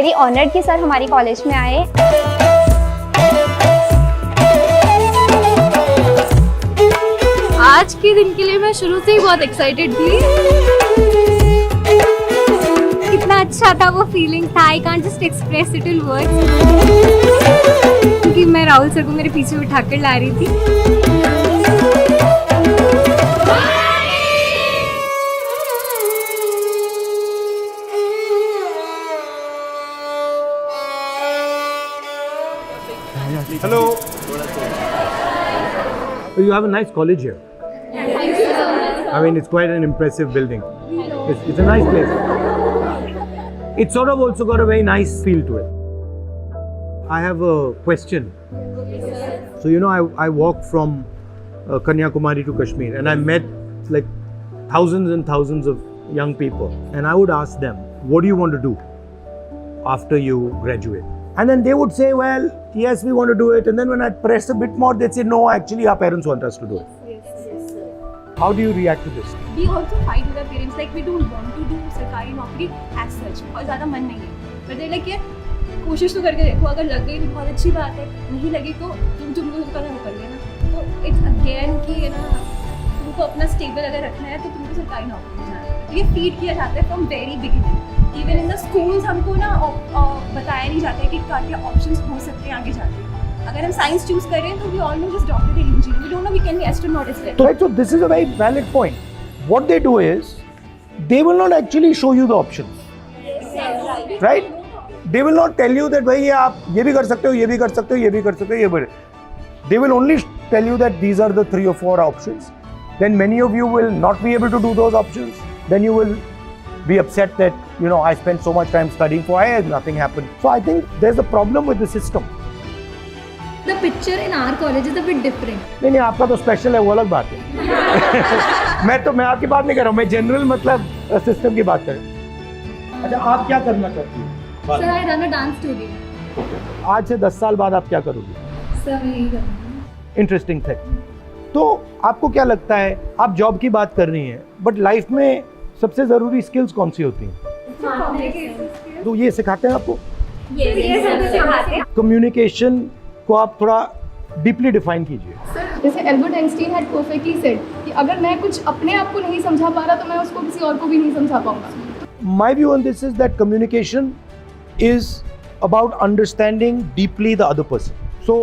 Very honoured कि sir हमारी college में आए। आज के दिन के लिए मैं शुरू से ही बहुत एक्साइटेड थी। कितना अच्छा था वो फीलिंग था, I can't just express it in words. क्योंकि मैं राहुल सर को मेरे पीछे उठाकर ला रही थी। Hello. You have a nice college here. Thank you so much. I mean, it's quite an impressive building. It's a nice place. It's sort of also got a very nice feel to it. I have a question. So, you know, I walked from Kanyakumari to Kashmir and I met like thousands and thousands of young people. And I would ask them, what do you want to do after you graduate? And then they would say, well, yes, we want to do it. And then when I press a bit more, they'd say, no, actually, our parents want us to do it. Yes, sir. How do you react to this? We also fight with our parents. Like, we don't want to do सरकारी नौकरी as such. और ज़्यादा मन नहीं है. But they're like, कोशिश तो करके देखो. अगर लग गई तो बहुत अच्छी बात है. नहीं लगी तो तुमको करना वो कर लेना. तो it's again कि है ना, तुमको अपना stable अगर रखना है तो तुमको सरकारी नौकरी में जाना है. तो ये feed किया जाता है from very beginning. Even in the schools हमको ना बताया नहीं जाता है कि क्या ऑप्शंस हो सकते हैं आगे जाके. अगर हम साइंस चूज कर रहे हैं तो we all know just doctor and engineer. We don't know we can be astronaut as well. So this is a very valid point. What they do is they will not actually show you the options. Right? They will not tell you that भाई आप ये भी कर सकते हो, ये भी कर सकते हो, ये भी कर सकते हो, ये भी. They will only tell you that these are the 3 or 4 options. Then many of you will not be able to do those options. Then you will be upset that, you know, I spent so much time studying for I and nothing happened. So I think there's a problem with the system. The picture in our college is a bit different. नहीं आपका तो special है, वो अलग बात है. मैं आपकी बात नहीं कर रहा हूँ, मैं जनरल मतलब सिस्टम की बात कर रहा हूँ. अच्छा, आप क्या करना चाहती हैं? Sir, I run a dance studio. आज से 10 साल बाद आप क्या करोगी? Sir, मैं यही करूँगी. Interesting thing. तो आपको क्या लगता है, आप जॉब की बात कर रही हैं, बट लाइफ में सबसे जरूरी स्किल्स कौन सी होती हैं? तो ये सिखाते हैं आपको? कम्युनिकेशन को आप थोड़ा डीपली डिफाइन कीजिए. सर, जैसे Albert Einstein had perfectly said कि अगर मैं कुछ अपने आप को नहीं समझा पा रहा तो मैं उसको किसी और को भी नहीं समझा पाऊंगा. My view on this is that communication is about understanding deeply the other person. So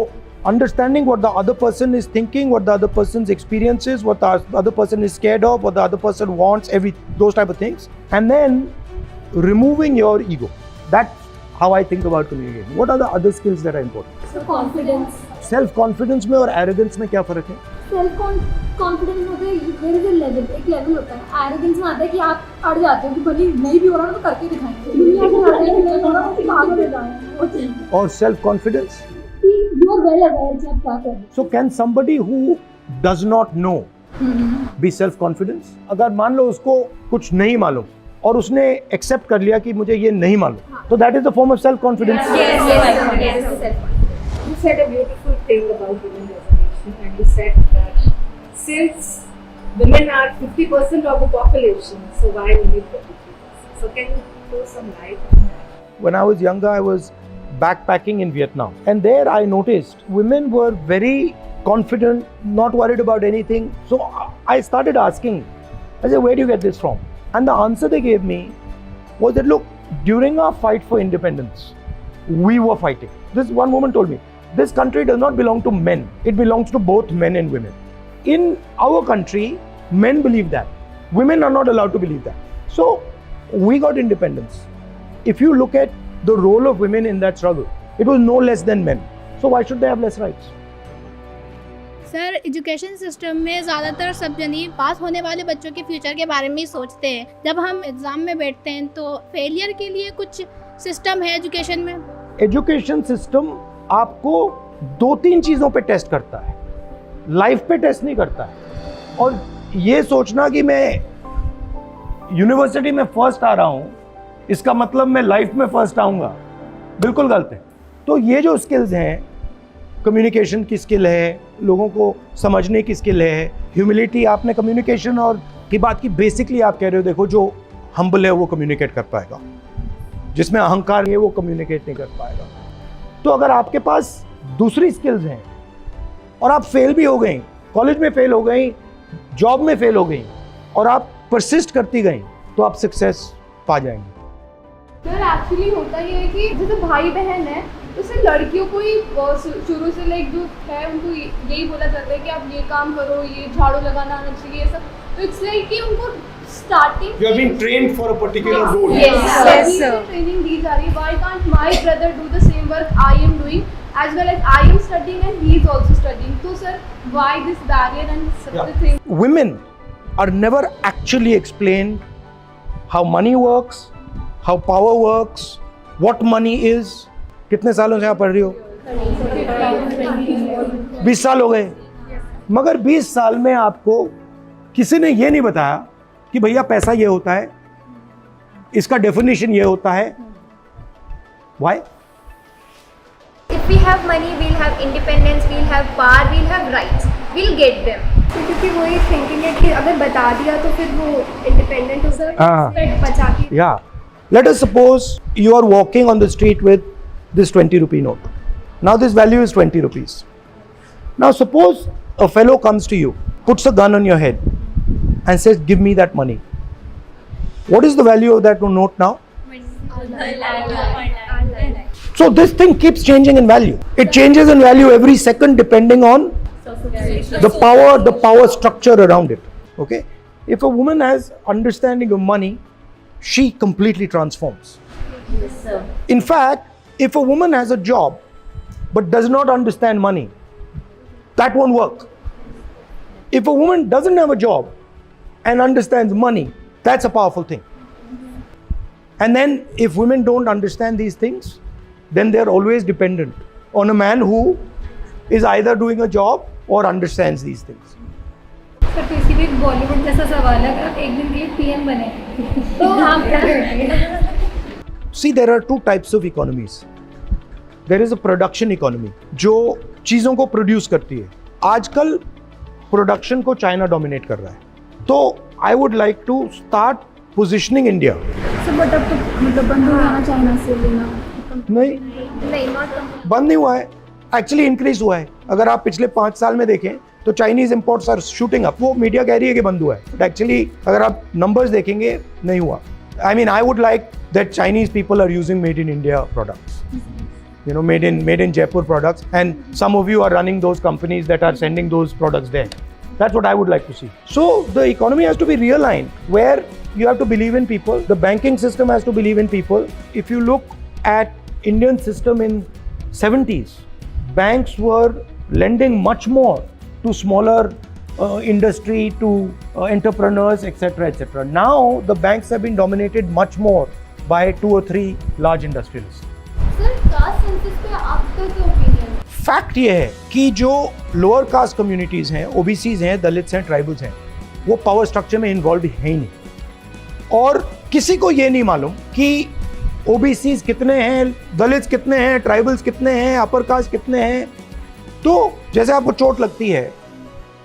understanding what the other person is thinking, what the other person's experience is, what the other person is scared of, what the other person wants, those type of things, and then removing your ego. That's how I think about communication. What are the other skills that are important? So confidence. Self confidence में और arrogance में क्या फर्क है? Self confidence होता है, there is a level, एक level होता है. Arrogance में आता है कि आप अड़ जाते हो कि भले नहीं भी हो रहा तो करके दिखाएंगे. दुनिया को लगता है कि नहीं हो रहा तो भाग ले जाएंगे. और self confidence? You are well aware कि आप क्या कर रहे हैं. So can somebody who does not know be self confident? अगर मान लो उसको कुछ नहीं मालूम और उसने एक्सेप्ट कर लिया कि मुझे ये नहीं मालूम, तो that is the form of self confidence. Yes. You said a beautiful thing about women reservation, and you said that since women are 50% of the population, so why only 33%? So can you throw some light on that? When I was younger, I was backpacking in Vietnam, and there I noticed women were very confident, not worried about anything. So I started asking, I said, where do you get this from? And the answer they gave me was that, look, during our fight for independence, we were fighting. This one woman told me, this country does not belong to men. It belongs to both men and women. In our country, men believe that. Women are not allowed to believe that. So we got independence. If you look at the role of women in that struggle, it was no less than men. So why should they have less rights? Sir, education system में ज़्यादातर सब जनी पास होने वाले बच्चों के future के बारे में ही सोचते हैं. जब हम एग्ज़ाम में बैठते हैं तो फेलियर के लिए कुछ सिस्टम है एजुकेशन में? एजुकेशन सिस्टम आपको 2-3 चीज़ों पे टेस्ट करता है, लाइफ पे टेस्ट नहीं करता है. और ये सोचना कि मैं यूनिवर्सिटी में फर्स्ट आ रहा हूँ इसका मतलब मैं लाइफ में फर्स्ट आऊँगा, बिल्कुल गलत है. तो ये जो स्किल्स हैं, कम्युनिकेशन की स्किल है, लोगों को समझने की स्किल है, ह्यूमिलिटी. आपने कम्युनिकेशन और की बात की, बेसिकली आप कह रहे हो देखो जो हम्बल है वो कम्युनिकेट कर पाएगा. जिसमें अहंकार है वो कम्युनिकेट नहीं कर पाएगा। तो अगर आपके पास दूसरी स्किल्स हैं और आप फेल भी हो गई, कॉलेज में फेल हो गई, जॉब में फेल हो गई और आप परसिस्ट करती गई, तो आप सक्सेस पा जाएंगे। सर एक्चुअली होता ये है कि जैसे भाई बहन है तो सिर्फ लड़कियों को ही शुरू से लाइक जो है उनको यही बोला जाता है कि आप ये काम करो, ये झाड़ू लगाना आना चाहिए, सब। तो इट्स लाइक कि उनको starting You have been trained for a particular role. Yes, sir. Training दी जा रही है। Why can't my brother do the same work I am doing as well as I am studying and he is also studying? So sir, why this barrier and such a thing? Women are never actually explained how money works, how power works, what money is. कितने सालों से आप पढ़ रही हो? 20 साल हो गए। मगर 20 साल में आपको किसी ने ये नहीं बताया कि भैया पैसा ये होता है, इसका डेफिनेशन ये होता है। Why? If we have money, we'll have independence, we'll have power, we'll have rights. We'll get them. तो क्योंकि वही थिंकिंग है कि अगर बता दिया तो फिर वो इंडिपेंडेंट हो सकता बचा के। Yeah. Let us suppose you are walking on the street with this 20 rupee note. Now this value is 20 rupees. Now suppose a fellow comes to you, puts a gun on your head and says, give me that money. What is the value of that note now? So this thing keeps changing in value. It changes in value every second depending on the power structure around it. Okay? If a woman has understanding of money, she completely transforms. Yes, sir. In fact, if a woman has a job but does not understand money, that won't work. If a woman doesn't have a job and understands money, that's a powerful thing. And then if women don't understand these things, then they're always dependent on a man who is either doing a job or understands these things. Sir तो इसी भी बॉलीवुड जैसा सवाल है, अगर एक दिन ये पीएम बने तो आप क्या करेंगे? See, there are two types of economies. There is a production economy, जो चीज़ों को प्रोड्यूस करती है। आजकल प्रोडक्शन को चाइना डोमिनेट कर रहा है। तो I would like to start positioning India. Sir but अब तो मतलब बंद हो जाना चाइना से लेना। नहीं, not बंद नहीं हुआ है, एक्चुअली इंक्रीज हुआ है। अगर आप पिछले 5 साल में देखें तो Chinese imports are shooting up. वो मीडिया कह रही है कि बंद हुआ है, बट एक्चुअली अगर आप नंबर्स देखेंगे नहीं हुआ। I mean, I would like that Chinese people are using made in India products, you know, made in Jaipur products, and some of you are running those companies that are sending those products there. That's what I would like to see. So the economy has to be realigned, where you have to believe in people. The banking system has to believe in people. If you look at Indian system in 70s, banks were lending much more to smaller industry, to entrepreneurs, etc., etc. Now the banks have been dominated much more by 2 or 3 large industrialists. Sir caste census पे आपका क्या opinion है? Fact ये है कि जो lower caste communities हैं, OBCs हैं, दलित्स हैं, ट्राइबल्स हैं, वो पावर स्ट्रक्चर में इन्वॉल्व है ही नहीं। और किसी को ये नहीं मालूम कि ओबीसीज कितने हैं, दलित्स कितने हैं, ट्राइबल्स कितने हैं, अपर कास्ट कितने हैं। तो जैसे आपको चोट लगती है,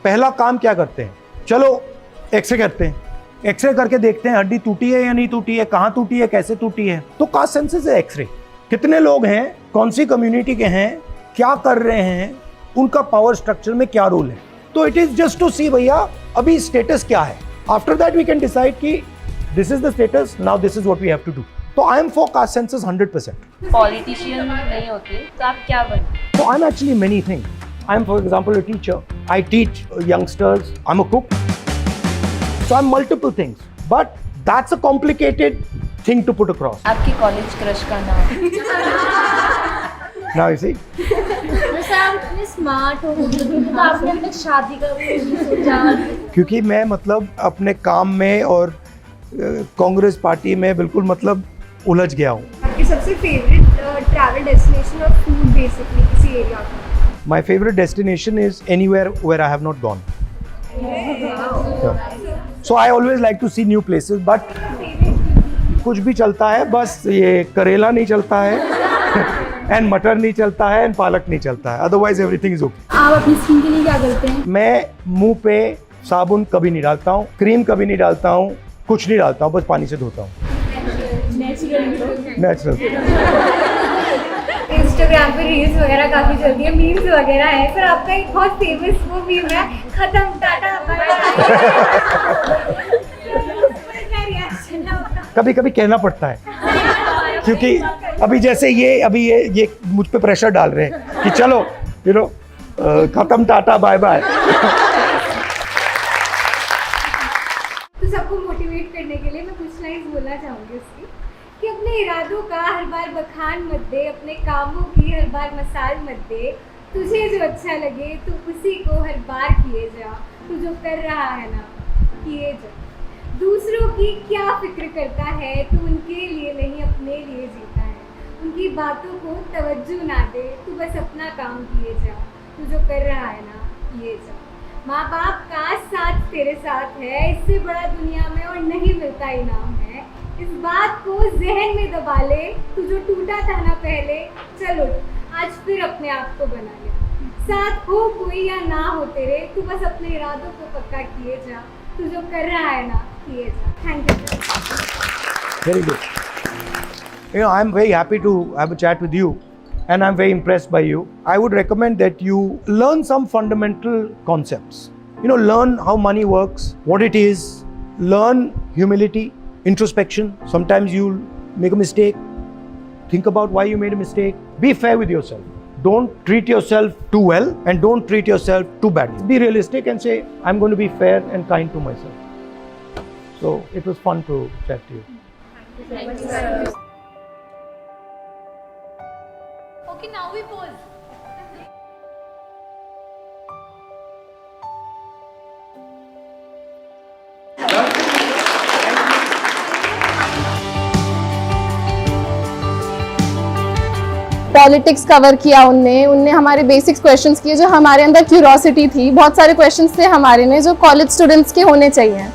पहला काम क्या करते हैं? चलो एक्सरे करते हैं, एक्सरे करके देखते हैं हड्डी टूटी है या नहीं टूटी है, कहाँ टूटी है, कैसे टूटी है। तो कास्ट सेंसस है एक्सरे। कितने लोग हैं, कौन सी कम्युनिटी के हैं, क्या कर रहे हैं, उनका पावर स्ट्रक्चर में क्या रोल है। तो it is just to see भैया अभी स्टेटस क्या है। After that we can decide कि this is the status, now this is what we have to do. तो I am for caste census 100%। Politician नहीं होते तो आप क्या बने? So I'm actually many things. I'm, for example, a teacher. I teach youngsters. I'm a cook. So I'm multiple things. But that's a complicated thing to put across. आपकी college crush का नाम? Now you see. जैसे आप इतने smart हो तो आपने अपने शादी का भी सोचा? क्योंकि मैं मतलब अपने काम में और कांग्रेस पार्टी में बिल्कुल मतलब उलझ गया हूँ। आपकी सबसे फेवरेट ट्रैवल डेस्टिनेशन और फूड बेसिकली किसी एरिया का? My favorite destination is anywhere where I have not gone. Yeah. So I always like to see new places, but कुछ भी चलता है, बस ये करेला नहीं चलता है एंड मटर नहीं चलता है एंड पालक नहीं चलता है, अदरवाइज एवरीथिंग इज ओके। आप अपनी स्किन के लिए क्या करते हैं? मैं मुंह पे साबुन कभी नहीं डालता हूँ, क्रीम कभी नहीं डालता हूँ, कुछ नहीं डालता हूँ, बस पानी से धोता हूँ। नेचुरल। इंस्टाग्राम पे रील्स वगैरह काफी चलती है, मीम्स वगैरह है। सर आपका एक बहुत फेमस वो मीम है, खत्म टाटा बाय बाय। क्या रिएक्शन है आपका? कभी कभी कहना पड़ता है, क्योंकि अभी जैसे ये मुझ पे प्रेशर डाल रहे हैं कि चलो खत्म टाटा बाय बाय। तो सबको मोटिवेट करने के लिए मैं कुछ लाइन्स बोलना चाहूँगी उसकी, कि अपने इरादों का हर बार बखान मत दे, अपने कामों की हर बार मसाल मत दे, तुझे जो अच्छा लगे तू उसी को हर बार किए जा, तू जो कर रहा है ना किए जा। दूसरों की क्या फिक्र करता है, तू उनके लिए नहीं अपने लिए जीता है। उनकी बातों को तवज्जो ना दे, तू बस अपना काम किए जा, तू जो कर रहा है ना किए जा। माँ बाप का साथ तेरे साथ है, इससे बड़ा दुनिया में और नहीं मिलता इनाम है। इस बात को जहन में दबा ले, तू जो टूटा था ना पहले, चल उठ आज फिर अपने आप को बना ले। साथ हो कोई या ना हो तेरे, तू बस अपने इरादों को पक्का किए जा, तू जो कर रहा है ना किए जा। Thank you. Very good. I am very happy to have a chat with you, and I'm very impressed by you. I would recommend that you learn some fundamental concepts. Learn how money works, what it is, learn humility, introspection. Sometimes you'll make a mistake. Think about why you made a mistake. Be fair with yourself. Don't treat yourself too well and don't treat yourself too badly. Be realistic and say, I'm going to be fair and kind to myself. So it was fun to chat to you. Thank you, sir. Okay, now we pause. Politics cover किया उनने हमारे basics questions किए, जो हमारे अंदर curiosity थी। बहुत सारे क्वेश्चंस थे हमारे में जो कॉलेज स्टूडेंट्स के होने चाहिए।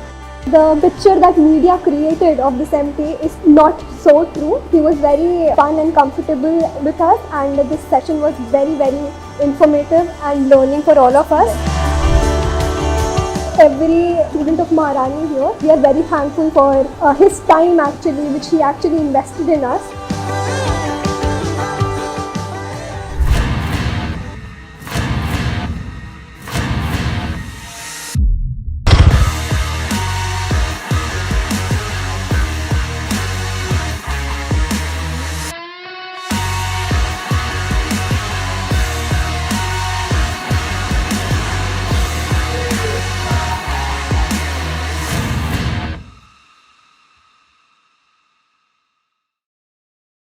The picture that media created of this MT is not so true. He was very fun and comfortable with us, and this session was very, very informative and learning for all of us. Every student of Maharani here, we are very thankful for his time actually, which he actually invested in us.